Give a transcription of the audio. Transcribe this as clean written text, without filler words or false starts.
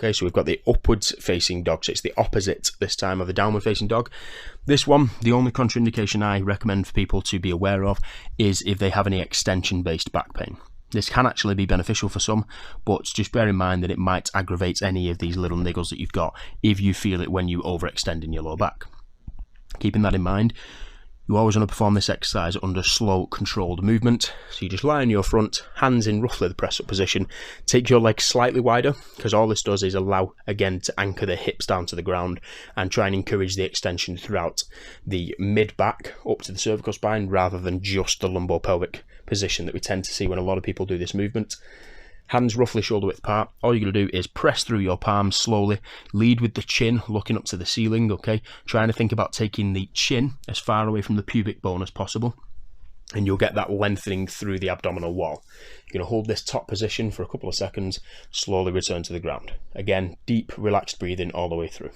Okay, so we've got the upwards facing dog, so it's the opposite this time of the downward facing dog. This one, the only contraindication I recommend for people to be aware of is if they have any extension based back pain. This can actually be beneficial for some, but just bear in mind that it might aggravate any of these little niggles that you've got if you feel it when you overextend in your lower back. Keeping that in mind, you always want to perform this exercise under slow, controlled movement. So you just lie on your front, hands in roughly the press-up position, take your legs slightly wider, because all this does is allow, again, to anchor the hips down to the ground and try and encourage the extension throughout the mid-back up to the cervical spine, rather than just the lumbo-pelvic position that we tend to see when a lot of people do this movement. Hands roughly shoulder width apart. All you're going to do is press through your palms slowly. Lead with the chin, looking up to the ceiling, okay? Trying to think about taking the chin as far away from the pubic bone as possible. And you'll get that lengthening through the abdominal wall. You're going to hold this top position for a couple of seconds, slowly return to the ground. Again, deep, relaxed breathing all the way through.